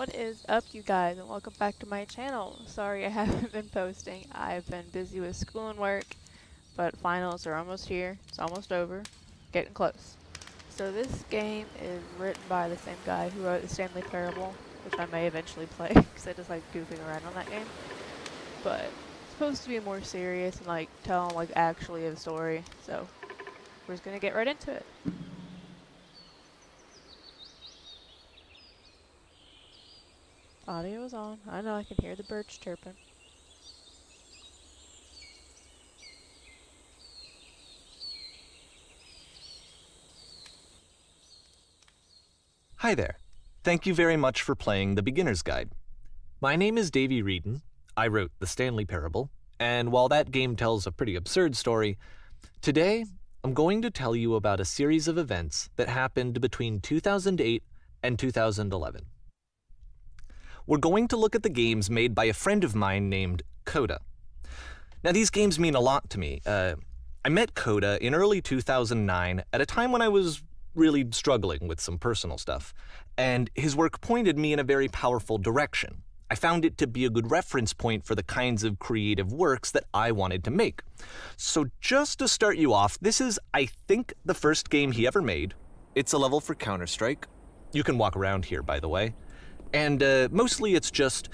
What is up, you guys, and welcome back to my channel. Sorry I haven't been posting. I've been busy with school and work, but finals are almost here. It's almost over. Getting close. So this game is written by the same guy who wrote the Stanley Parable, which I may eventually play because I just like goofing around on that game. But it's supposed to be more serious and like tell like actually a story. So we're just gonna get right into it. Audio is on. I know I can hear the birds chirping. Hi there. Thank you very much for playing The Beginner's Guide. My name is Davey Reedon. I wrote The Stanley Parable, and while that game tells a pretty absurd story, today I'm going to tell you about a series of events that happened between 2008 and 2011. We're going to look at the games made by a friend of mine named Coda. Now, these games mean a lot to me. I met Coda in early 2009 at a time when I was really struggling with some personal stuff, and his work pointed me in a very powerful direction. I found it to be a good reference point for the kinds of creative works that I wanted to make. So just to start you off, this is, I think, the first game he ever made. It's a level for Counter-Strike. You can walk around here, by the way. And mostly it's just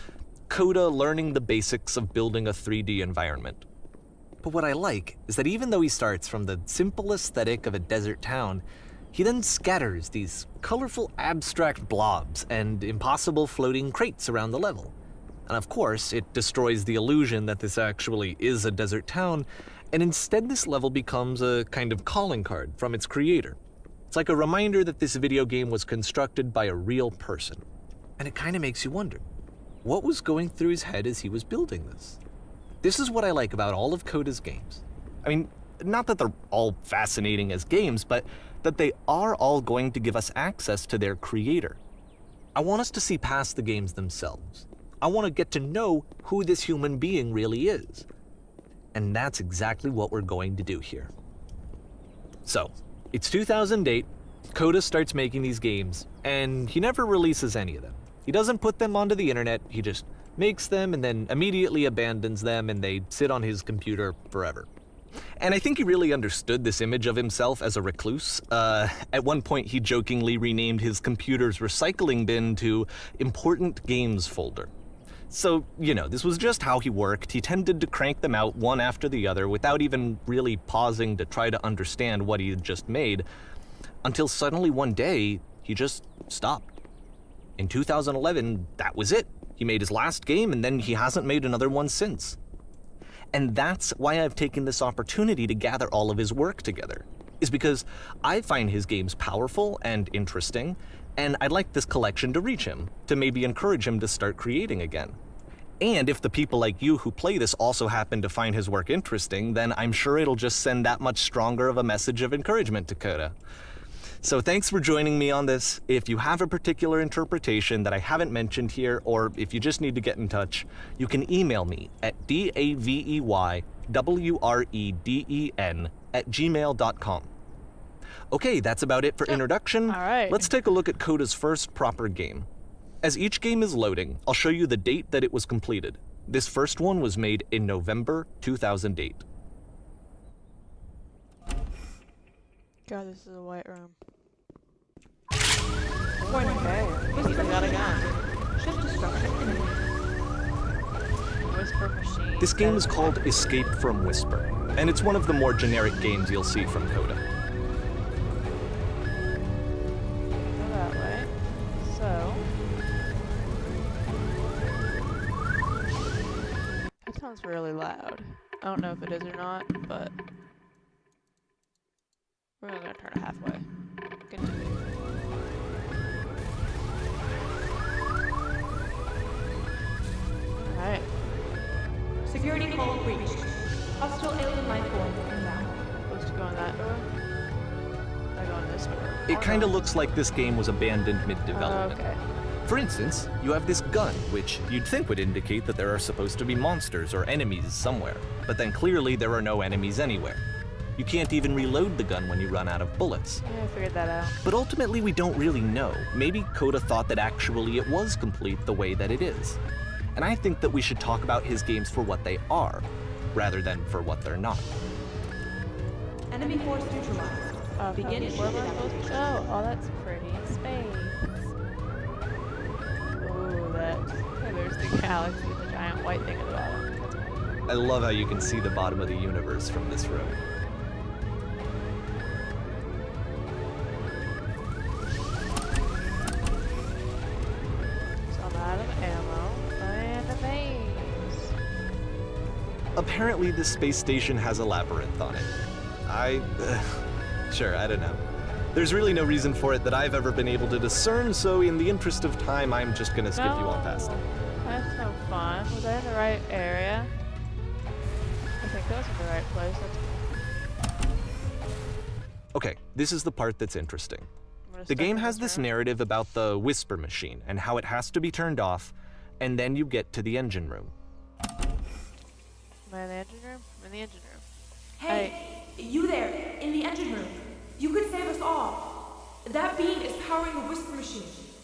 Coda learning the basics of building a 3D environment. But what I like is that even though he starts from the simple aesthetic of a desert town, he then scatters these colorful abstract blobs and impossible floating crates around the level. And of course, it destroys the illusion that this actually is a desert town, and instead this level becomes a kind of calling card from its creator. It's like a reminder that this video game was constructed by a real person. And it kind of makes you wonder, what was going through his head as he was building this? This is what I like about all of Coda's games. I mean, not that they're all fascinating as games, but that they are all going to give us access to their creator. I want us to see past the games themselves. I want to get to know who this human being really is. And that's exactly what we're going to do here. So, it's 2008, Coda starts making these games, and he never releases any of them. He doesn't put them onto the internet, he just makes them and then immediately abandons them, and they sit on his computer forever. And I think he really understood this image of himself as a recluse. At one point he jokingly renamed his computer's recycling bin to Important Games Folder. So, you know, this was just how he worked. He tended to crank them out one after the other without even really pausing to try to understand what he had just made, until suddenly one day he just stopped. In 2011, that was it. He made his last game, and then he hasn't made another one since. And that's why I've taken this opportunity to gather all of his work together, is because I find his games powerful and interesting, and I'd like this collection to reach him, to maybe encourage him to start creating again. And if the people like you who play this also happen to find his work interesting, then I'm sure it'll just send that much stronger of a message of encouragement to Coda. So thanks for joining me on this. If you have a particular interpretation that I haven't mentioned here, or if you just need to get in touch, you can email me at daveywreden@gmail.com. Okay, that's about it for introduction. All right. Let's take a look at Coda's first proper game. As each game is loading, I'll show you the date that it was completed. This first one was made in November 2008. God, this is a white room. Okay, I got a gun. Shift destruction. Whisper machine. This game is called Escape from Whisper, and it's one of the more generic games you'll see from Coda. Go that way. So. That sounds really loud. I don't know if it is or not, but. We're gonna turn it halfway. Continue. Alright. Security call breached. Hostile alien life form inbound. Supposed to go in that door? I go in this door. It kind of looks like this game was abandoned mid-development. Okay. For instance, you have this gun, which you'd think would indicate that there are supposed to be monsters or enemies somewhere, but then clearly there are no enemies anywhere. You can't even reload the gun when you run out of bullets. Yeah, I figured that out. But ultimately, we don't really know. Maybe Coda thought that actually it was complete the way that it is. And I think that we should talk about his games for what they are, rather than for what they're not. Enemy force neutralized. Begin Where am I shooting supposed to go? Oh, that's pretty. Space. Oh, hey, there's the galaxy with the giant white thing at the bottom. I love how you can see the bottom of the universe from this room. So I'm out of ammo and a maze. Apparently, this space station has a labyrinth on it. Sure, I don't know. There's really no reason for it that I've ever been able to discern, so in the interest of time, I'm just gonna skip you on past it. That's no fun. Was I in the right area? I think I was in the right place. Okay, this is the part that's interesting. I'm The game has this room. narrative about the whisper machine and how it has to be turned off, and then you get to the engine room. Am I in the engine room? I'm in the engine room. Hey, you there, in the engine room. You could save us all. That beam is powering the whisper machine.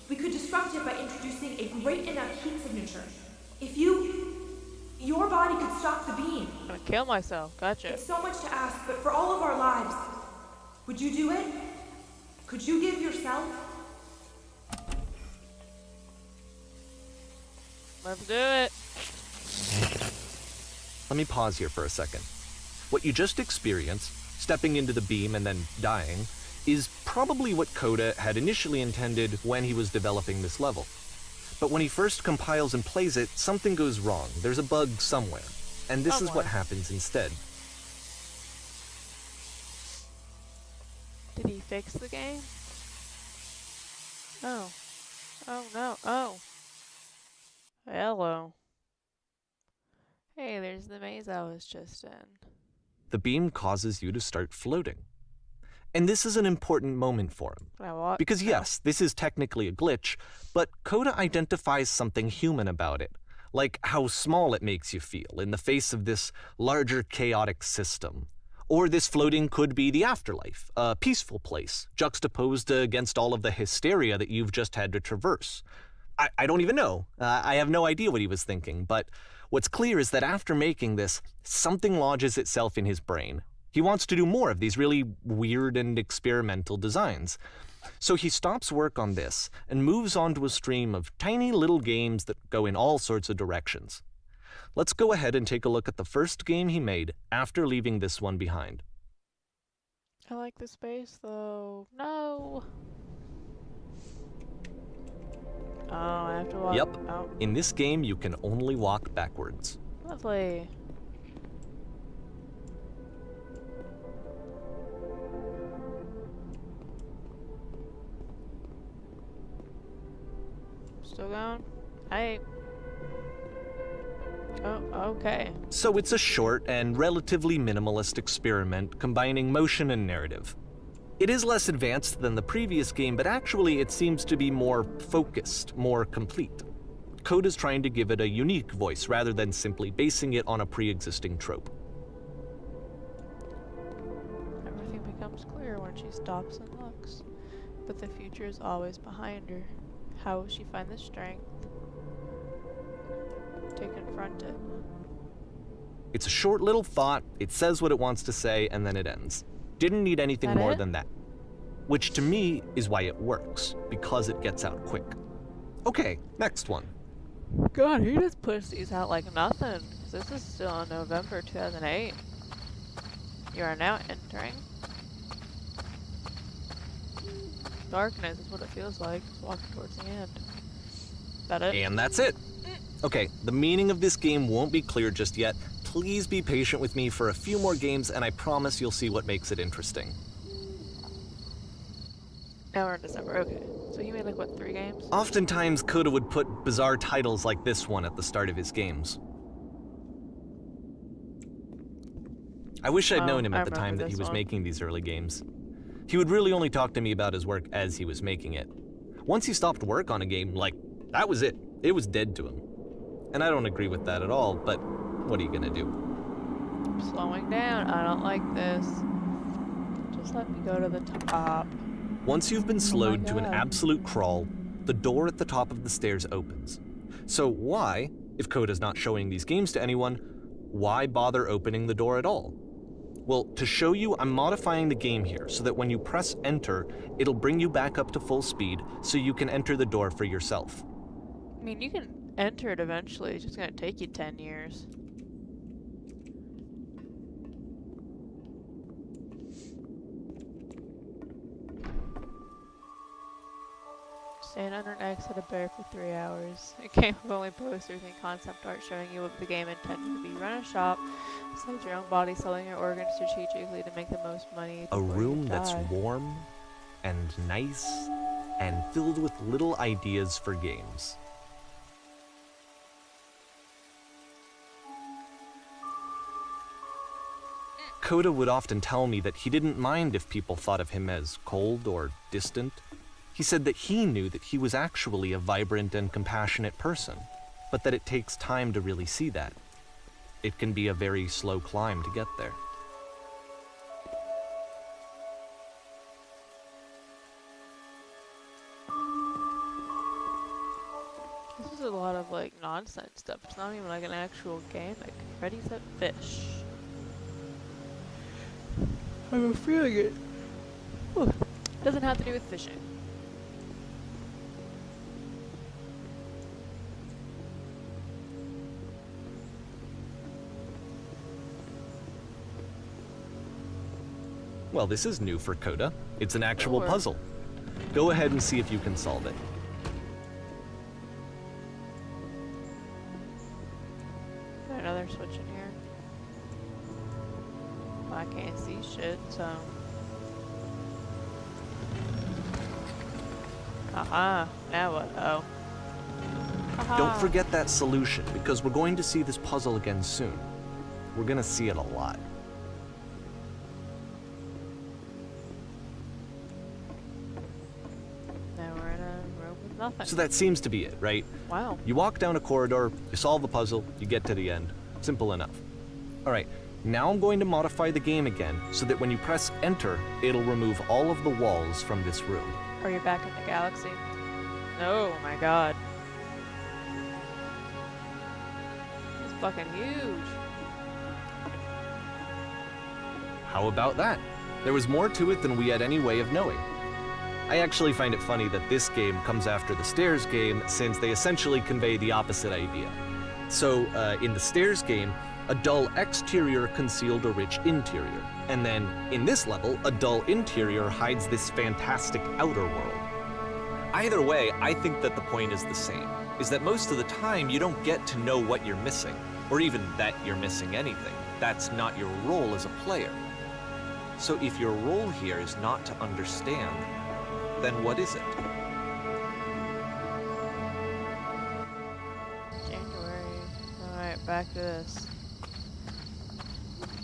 We could disrupt it by introducing a great enough heat signature. If your body could stop the beam. I'm gonna kill myself. Gotcha. It's so much to ask, but for all of our lives, would you do it? Could you give yourself? Let's do it. Let me pause here for a second. What you just experienced, stepping into the beam and then dying, is probably what Coda had initially intended when he was developing this level. But when he first compiles and plays it, something goes wrong. There's a bug somewhere. And this is what happens instead. Did he fix the game? Oh. Oh no. Oh. Hello. Hey, there's the maze I was just in. The beam causes you to start floating. And this is an important moment for him. Can I walk? Because No. yes, this is technically a glitch, but Coda identifies something human about it, like how small it makes you feel in the face of this larger chaotic system. Or this floating could be the afterlife, a peaceful place, juxtaposed against all of the hysteria that you've just had to traverse. I don't even know. I have no idea what he was thinking, but what's clear is that after making this, something lodges itself in his brain. He wants to do more of these really weird and experimental designs. So he stops work on this and moves on to a stream of tiny little games that go in all sorts of directions. Let's go ahead and take a look at the first game he made after leaving this one behind. I like the space though. No. Oh, I have to walk. Yep. Oh, In this game, you can only walk backwards. lovely. Still going? Hey. Oh, okay. So it's a short and relatively minimalist experiment combining motion and narrative. It is less advanced than the previous game, but actually it seems to be more focused, more complete. Coda's trying to give it a unique voice rather than simply basing it on a pre-existing trope. Everything becomes clear when she stops and looks. But the future is always behind her. How will she find the strength to confront it? It's a short little thought, it says what it wants to say, and then it ends. Didn't need anything That more it? than that. Which to me is why it works, because it gets out quick. Okay, next one. God, he just puts these out like nothing. This is still in November 2008. You are now entering darkness is what it feels like. It's walking towards the end. Is that it? And that's it. Okay, the meaning of this game won't be clear just yet. Please be patient with me for a few more games, and I promise you'll see what makes it interesting. Now we're in December. Okay. So he made like what, 3 games? Oftentimes, Coda would put bizarre titles like this one at the start of his games. I wish I'd known him I at the time remember that he this was one. making these early games. He would really only talk to me about his work as he was making it. Once he stopped work on a game, like, that was it. It was dead to him. And I don't agree with that at all, but what are you gonna do? I'm slowing down. I don't like this. Just let me go to the top. Once you've been slowed to an God. absolute crawl, the door at the top of the stairs opens. So why, if Coda's not showing these games to anyone, why bother opening the door at all? Well, to show you, I'm modifying the game here so that when you press enter, it'll bring you back up to full speed so you can enter the door for yourself. I mean, you can enter it eventually. It's just gonna take you 10 years. Stand under an X at a bear for 3 hours. A game of only posters and concept art showing you what the game intended to be. Run a shop, besides your own body, selling your organs strategically to make the most money. A before you room that's die. warm and nice and filled with little ideas for games. Coda would often tell me that he didn't mind if people thought of him as cold or distant. He said that he knew that he was actually a vibrant and compassionate person, but that it takes time to really see that. It can be a very slow climb to get there. This is a lot of like nonsense stuff. It's not even like an actual game. Like, ready, set, fish. I'm feeling it. Ooh. Doesn't have to do with fishing. Well, this is new for Coda. It's an actual Sure. puzzle. Go ahead and see if you can solve it. Is there another switch in here? Well, I can't see shit, so. Aha, now what? Oh. Aha. Don't forget that solution, because we're going to see this puzzle again soon. We're gonna see it a lot. Now we're in a room with nothing. So that seems to be it, right? Wow. You walk down a corridor, you solve the puzzle, you get to the end. Simple enough. All right, now I'm going to modify the game again so that when you press enter, it'll remove all of the walls from this room. Are you back in the galaxy? Oh my god. It's fucking huge. How about that? There was more to it than we had any way of knowing. I actually find it funny that this game comes after the Stairs game, since they essentially convey the opposite idea. So, in the Stairs game, a dull exterior concealed a rich interior. And then, in this level, a dull interior hides this fantastic outer world. Either way, I think that the point is the same, is that most of the time you don't get to know what you're missing, or even that you're missing anything. That's not your role as a player. So if your role here is not to understand, then what is it? January. Alright, back to this.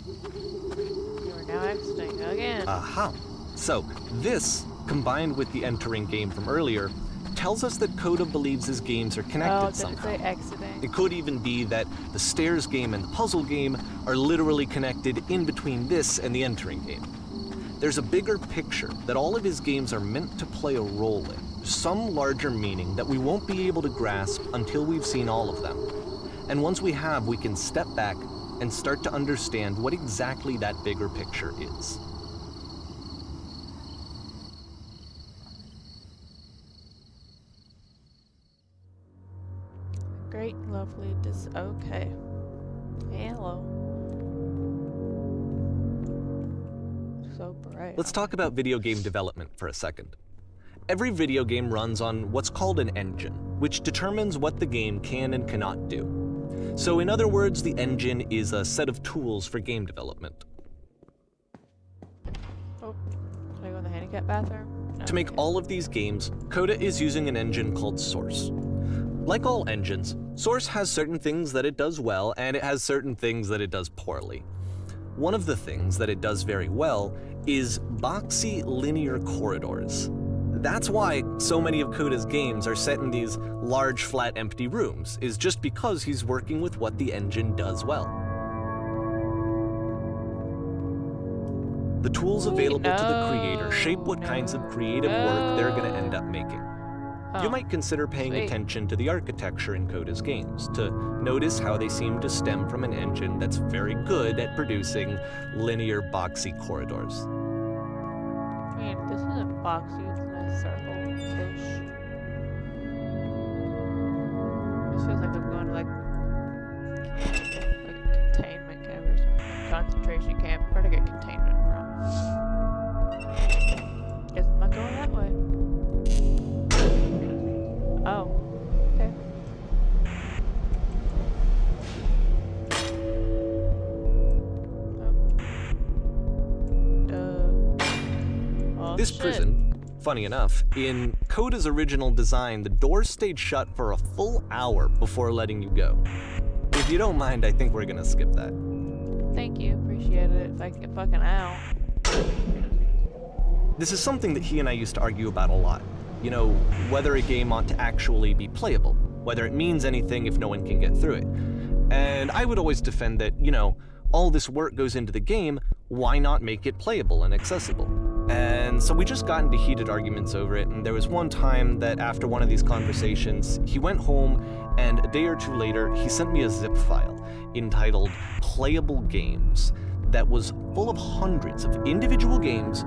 You are now exiting again. Aha. So, this, combined with the entering game from earlier, tells us that Coda believes his games are connected did it somehow. say exiting? It could even be that the Stairs game and the puzzle game are literally connected in between this and the entering game. There's a bigger picture that all of his games are meant to play a role in, some larger meaning that we won't be able to grasp until we've seen all of them. And once we have, we can step back and start to understand what exactly that bigger picture is. Great, lovely, okay. Hello. So bright. Let's talk about video game development for a second. Every video game runs on what's called an engine, which determines what the game can and cannot do. So in other words, the engine is a set of tools for game development. Oh, should I go in the handicap bathroom? No, To make okay. all of these games, Coda is using an engine called Source. Like all engines, Source has certain things that it does well, and it has certain things that it does poorly. One of the things that it does very well is boxy linear corridors. That's why so many of Coda's games are set in these large, flat, empty rooms, is just because he's working with what the engine does well. The tools available to the creator shape what kinds of creative work they're going to end up making. You might consider paying attention to the architecture in Coda's games, to notice how they seem to stem from an engine that's very good at producing linear, boxy corridors. I mean, this isn't boxy, it's a nice circle-ish. This feels like I'm going to like containment camp or something. Concentration camp. Where to get containment from? Guess I'm not going that way. Oh. Okay. Oh, This prison, funny enough, in Coda's original design, the doors stayed shut for a full hour before letting you go. If you don't mind, I think we're gonna skip that. Thank you, appreciate it. If I can get fucking out. This is something that he and I used to argue about a lot. You know, whether a game ought to actually be playable, whether it means anything if no one can get through it. And I would always defend that, you know, all this work goes into the game, why not make it playable and accessible? And so we just got into heated arguments over it, and there was one time that after one of these conversations, he went home, and a day or two later, he sent me a zip file entitled Playable Games that was full of hundreds of individual games,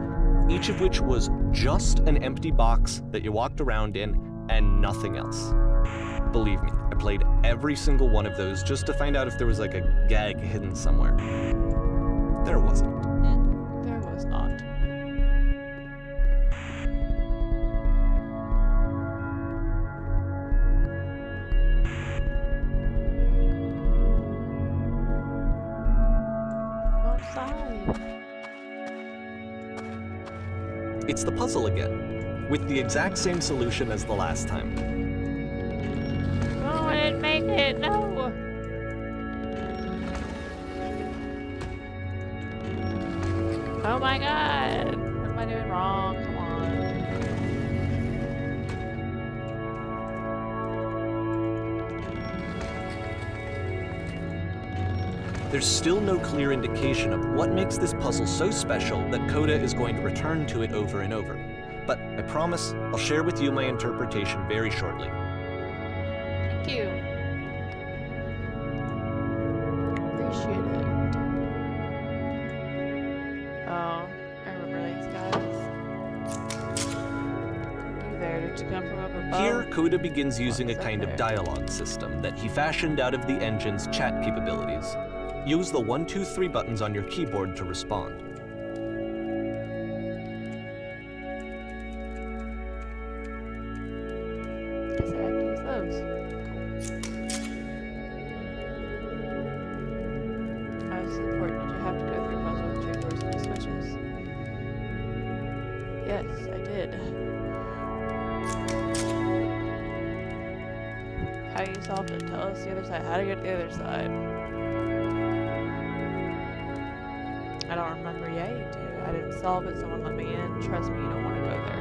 each of which was just an empty box that you walked around in and nothing else. Believe me, I played every single one of those just to find out if there was like a gag hidden somewhere. There wasn't. There was not. Outside. It's the puzzle again, with the exact same solution as the last time. Oh, I didn't make it. No. Oh my god. What am I doing wrong? Come on. There's still no clear indication of what makes this puzzle so special that Coda is going to return to it over and over. But I promise I'll share with you my interpretation very shortly. Thank you. Appreciate it. Oh, I remember these guys. You there? Did you come from up above? Here, Coda begins using a kind of dialogue system that he fashioned out of the engine's chat capabilities. Use the 1, 2, 3 buttons on your keyboard to respond. Guess I have to use those. Cool. How is this important? Did you have to go through a puzzle with 2 doors and 2 switches? Yes, I did. How you solved it? Tell us the other side. How to get to the other side? I don't remember. Yeah, you do. I didn't solve it. Someone let me in. Trust me, you don't want to go there.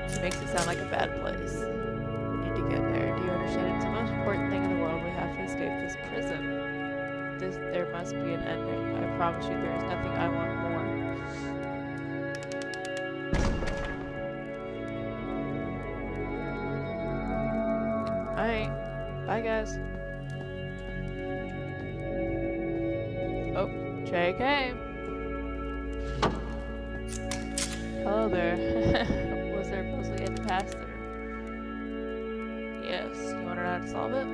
It makes it sound like a bad place. We need to get there. Do you understand? It's the most important thing in the world. We have to escape this prison. There must be an ending. I promise you, there is nothing I want more. Alright. Bye, guys. Oh, JK. Hello there. Was there mostly in the past there? Yes. You want to know how to solve it?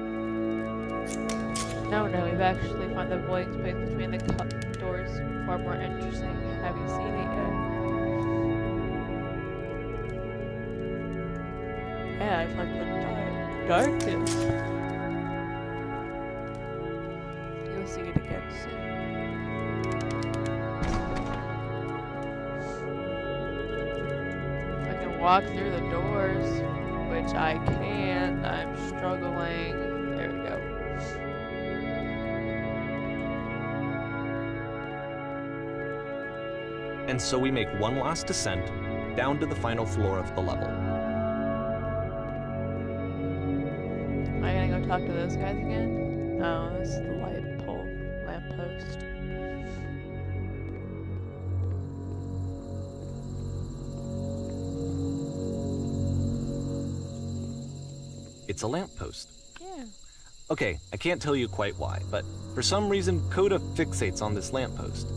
No, we've actually found the void space between the doors far more interesting. Have you seen it yet? Yeah, I've like the darkness. You'll see it again soon. I can walk through the doors, which I can't. I'm struggling. There we go. And so we make one last descent down to the final floor of the level. Am I gonna go talk to those guys again? No, this is the light pole, lamppost. It's a lamppost. Yeah. Okay, I can't tell you quite why, but for some reason, Coda fixates on this lamppost.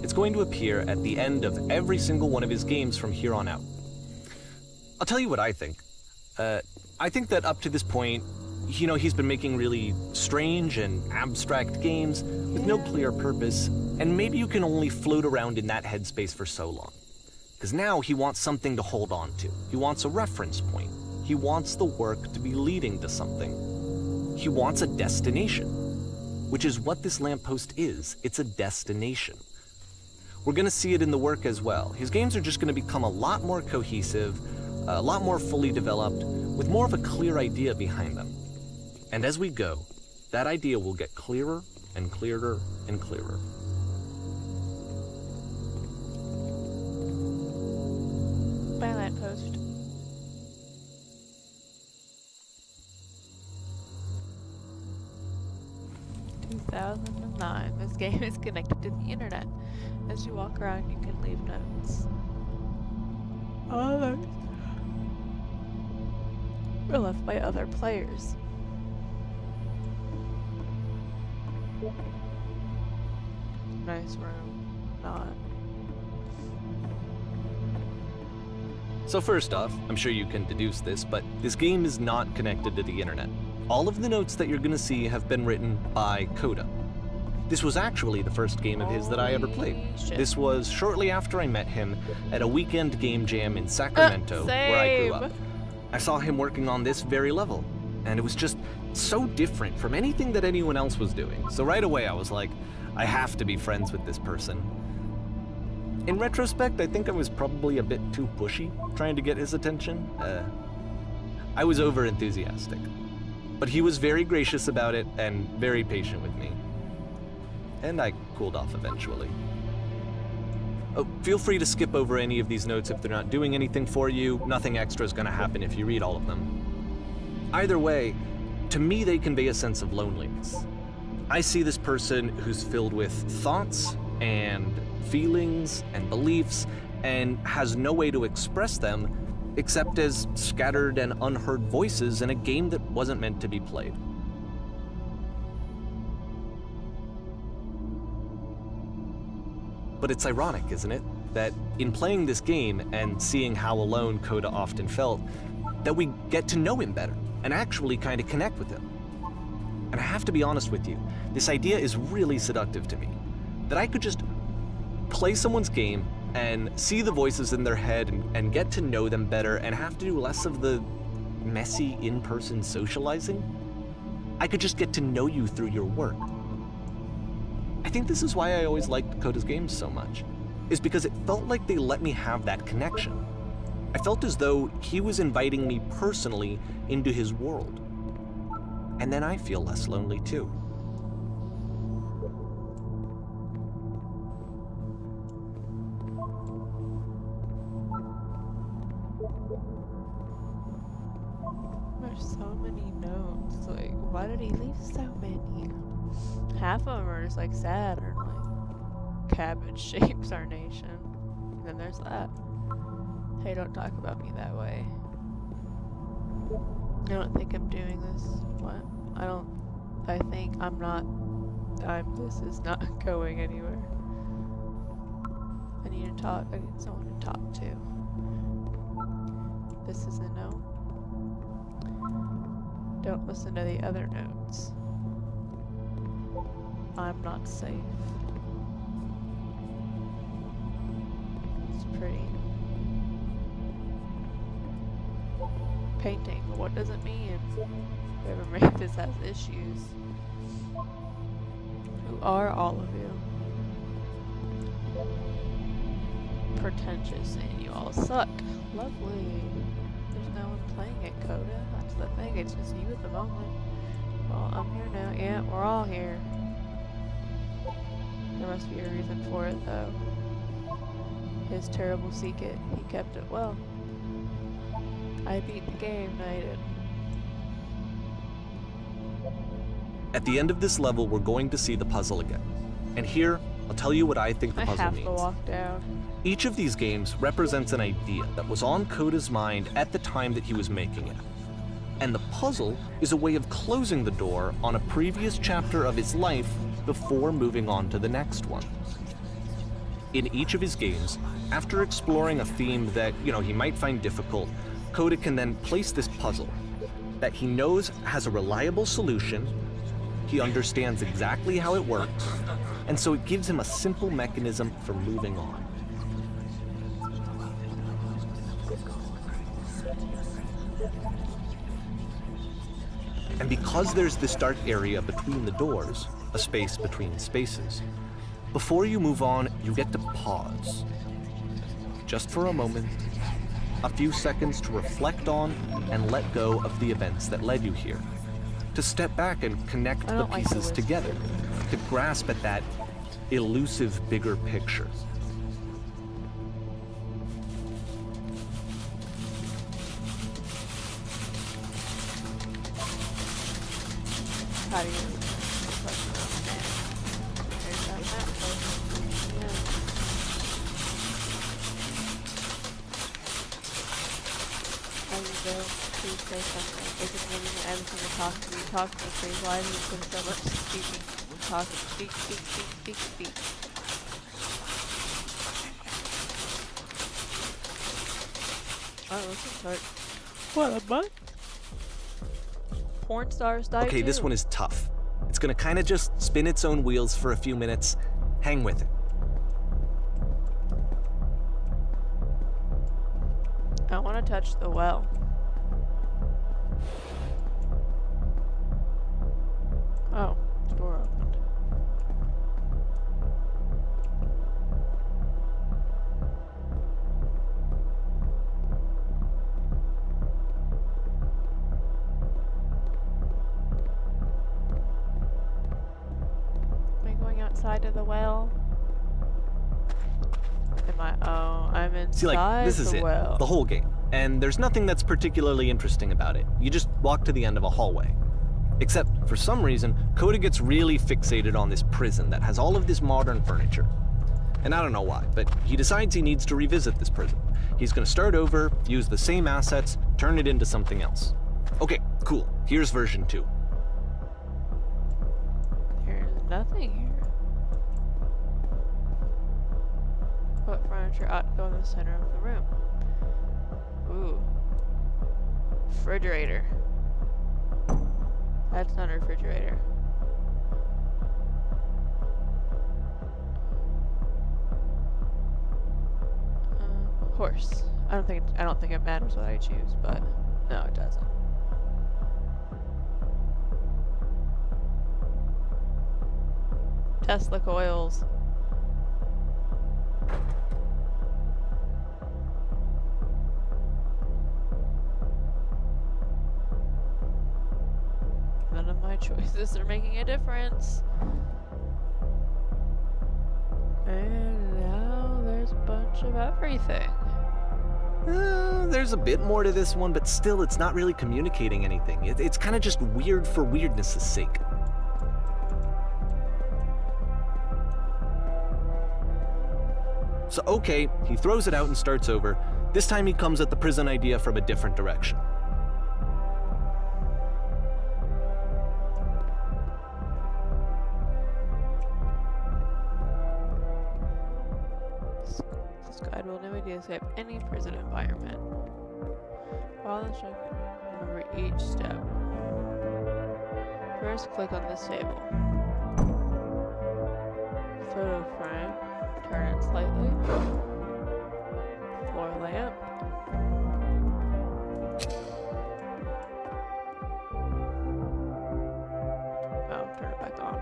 It's going to appear at the end of every single one of his games from here on out. I'll tell you what I think. I think that up to this point, he's been making really strange and abstract games with no clear purpose, and maybe you can only float around in that headspace for so long. Because now he wants something to hold on to. He wants a reference point. He wants the work to be leading to something. He wants a destination, which is what this lamppost is. It's a destination. We're going to see it in the work as well. His games are just going to become a lot more cohesive, a lot more fully developed, with more of a clear idea behind them. And as we go, that idea will get clearer and clearer and clearer. By lamppost. "2009. This game is connected to the internet. As you walk around, you can leave notes. Others were left by other players. Nice room. Not. So first off, I'm sure you can deduce this, but this game is not connected to the internet. All of the notes that you're going to see have been written by Coda. This was actually the first game of his that I ever played. Shit. This was shortly after I met him at a weekend game jam in Sacramento, where I grew up. I saw him working on this very level, and it was just so different from anything that anyone else was doing. So right away I was like, I have to be friends with this person. In retrospect, I think I was probably a bit too pushy trying to get his attention. I was over-enthusiastic. But he was very gracious about it and very patient with me. And I cooled off eventually. Oh, feel free to skip over any of these notes if they're not doing anything for you. Nothing extra is going to happen if you read all of them. Either way, to me they convey a sense of loneliness. I see this person who's filled with thoughts and feelings and beliefs and has no way to express them except as scattered and unheard voices in a game that wasn't meant to be played. But it's ironic, isn't it, that in playing this game and seeing how alone Coda often felt, that we get to know him better and actually kind of connect with him. And I have to be honest with you, this idea is really seductive to me, that I could just play someone's game and see the voices in their head and get to know them better and have to do less of the messy in-person socializing. I could just get to know you through your work. I think this is why I always liked Coda's games so much, is because it felt like they let me have that connection. I felt as though he was inviting me personally into his world. And then I feel less lonely too. There's so many notes. Like, why did he leave so many? Half of them are just like Saturn, like cabbage shapes our nation. And then there's that. Hey, don't talk about me that way. I don't think I'm doing this. What? I think I'm not. This is not going anywhere. I need to talk. I need someone to talk to. This is a no. Don't listen to the other notes. I'm not safe. It's pretty. Painting. What does it mean? Whoever made this has issues. Who are all of you? Pretentious and you all suck. Lovely. There's no one playing it, Coda. That's the thing. It's just you at the moment. Well, I'm here now. Yeah, we're all here. There must be a reason for it, though. His terrible secret. He kept it well. I beat the game, I did. At the end of this level, we're going to see the puzzle again. And here, I'll tell you what I think the puzzle means. I have to walk down. Each of these games represents an idea that was on Coda's mind at the time that he was making it. And the puzzle is a way of closing the door on a previous chapter of his life before moving on to the next one. In each of his games, after exploring a theme that, he might find difficult, Coda can then place this puzzle that he knows has a reliable solution, he understands exactly how it works, and so it gives him a simple mechanism for moving on. And because there's this dark area between the doors, a space between spaces, before you move on, you get to pause. Just for a moment, a few seconds to reflect on and let go of the events that led you here. To step back and connect the pieces together, to grasp at that elusive bigger picture. How do you understand? There's that map. Yeah. How do you go? Please say something. It's amazing that every single talk to you talk to me, please. Why do you put so much speaking? Talking. Speak. Oh, this is hard. What a butt? Porn stars die Okay, too. this one is tough. It's gonna kind of just spin its own wheels for a few minutes. Hang with it. I want to touch the well. Oh, the door opened. Am I going outside to the well? Am I? Oh, I'm inside See, like, this is the it, well. the whole game. And there's nothing that's particularly interesting about it. You just walk to the end of a hallway. Except, for some reason, Coda gets really fixated on this prison that has all of this modern furniture. And I don't know why, but he decides he needs to revisit this prison. He's gonna start over, use the same assets, turn it into something else. Okay, cool. Here's version 2. There's nothing here. What furniture ought to go in the center of the room? Ooh. Refrigerator. That's not a refrigerator. Horse. I don't think it matters what I choose, but no, it doesn't. Tesla coils. None of my choices are making a difference. And now there's a bunch of everything. There's a bit more to this one, but still it's not really communicating anything. It's kind of just weird for weirdness' sake. So okay, he throws it out and starts over. This time he comes at the prison idea from a different direction. This guide will enable you to escape any prison environment. Follow the instructions, remember each step. First, click on this table. Photo frame. Turn it slightly. Floor layout. Oh, turn it back on.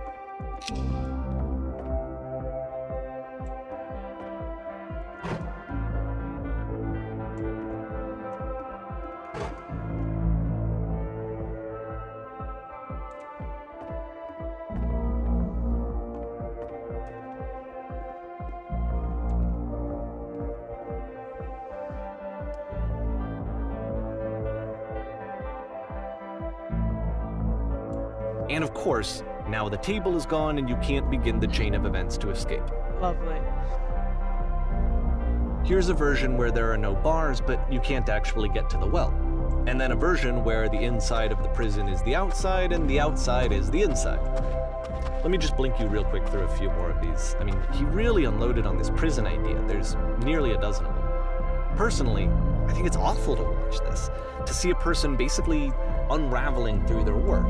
And of course, now the table is gone and you can't begin the chain of events to escape. Lovely. Here's a version where there are no bars, but you can't actually get to the well. and then a version where the inside of the prison is the outside and the outside is the inside. Let me just blink you real quick through a few more of these. I mean, he really unloaded on this prison idea. There's nearly a dozen of them. Personally, I think it's awful to watch this, to see a person basically unraveling through their work.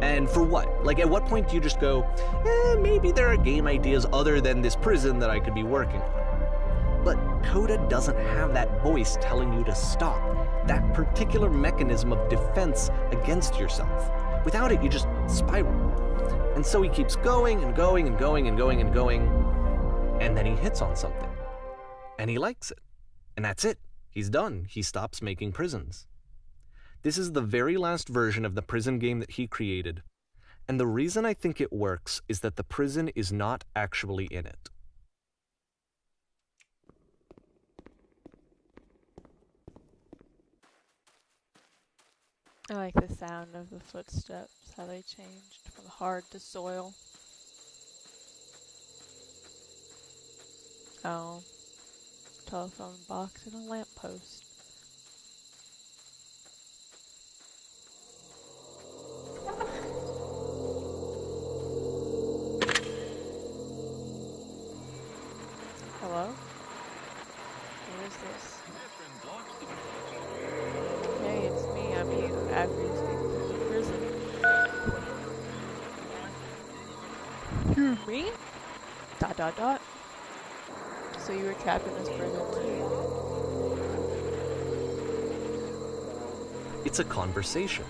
And for what? Like, at what point do you just go, maybe there are game ideas other than this prison that I could be working on? But Coda doesn't have that voice telling you to stop, that particular mechanism of defense against yourself. Without it, you just spiral. And so he keeps going and going and going and going and going, and then he hits on something. And he likes it. And that's it. He's done. He stops making prisons. This is the very last version of the prison game that he created. And the reason I think it works is that the prison is not actually in it. I like the sound of the footsteps, how they changed from hard to soil. Oh, telephone box and a lamppost. Hello? What is this? Hey, it's me. I'm you. After you escape from the prison. You're me? ... So you were trapped in this prison too? It's a conversation.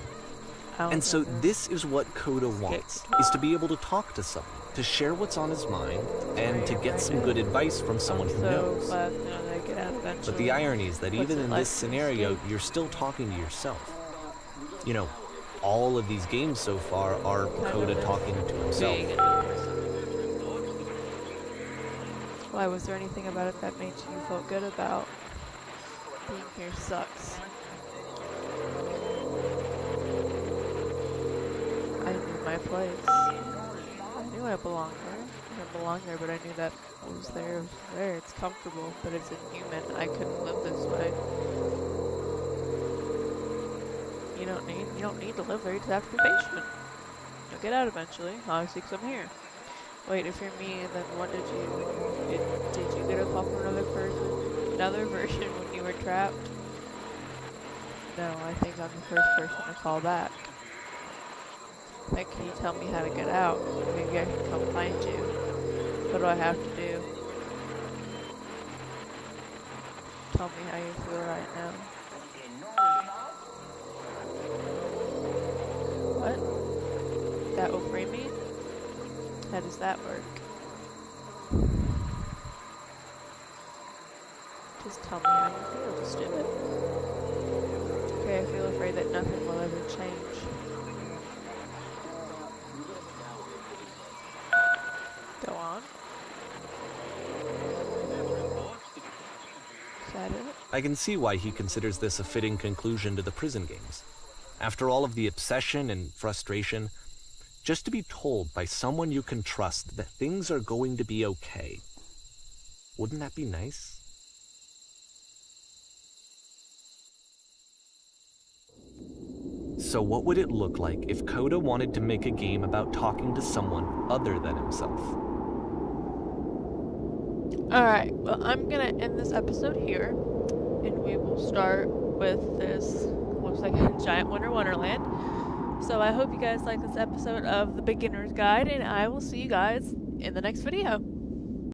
I don't And so think this is what Coda wants, is to be able to talk to someone, to share what's on his mind, and to get some good advice from someone who knows. glad they get out eventually. But the irony is that What's even it in like this to scenario, escape? you're still talking to yourself. You know, all of these games so far are Coda talking to himself. Being a new person. Why, was there anything about it that made you feel good about being here sucks? I knew my place. I knew I belonged there. I didn't belong there, but I knew that what was there was there. It's comfortable, but it's inhuman. I couldn't live this way. You don't need to live there. You just have to be patient. You'll get out eventually. Obviously, because I'm here. Wait, if you're me, then what did you get up off another version when you were trapped? No, I think I'm the first person to call back. Like, can you tell me how to get out? Maybe I can come find you. What do I have to do? Tell me how you feel right now. What? That will free me? How does that work? Just tell me how you feel, just do it. Okay, I feel afraid that nothing will ever change. Go on. Is that it? I can see why he considers this a fitting conclusion to the prison games. After all of the obsession and frustration, just to be told by someone you can trust that things are going to be okay. Wouldn't that be nice? So what would it look like if Coda wanted to make a game about talking to someone other than himself? Alright, well, I'm gonna end this episode here, and we will start with this, looks like a giant Winter Wonderland. So I hope you guys like this episode of The Beginner's Guide, and I will see you guys in the next video.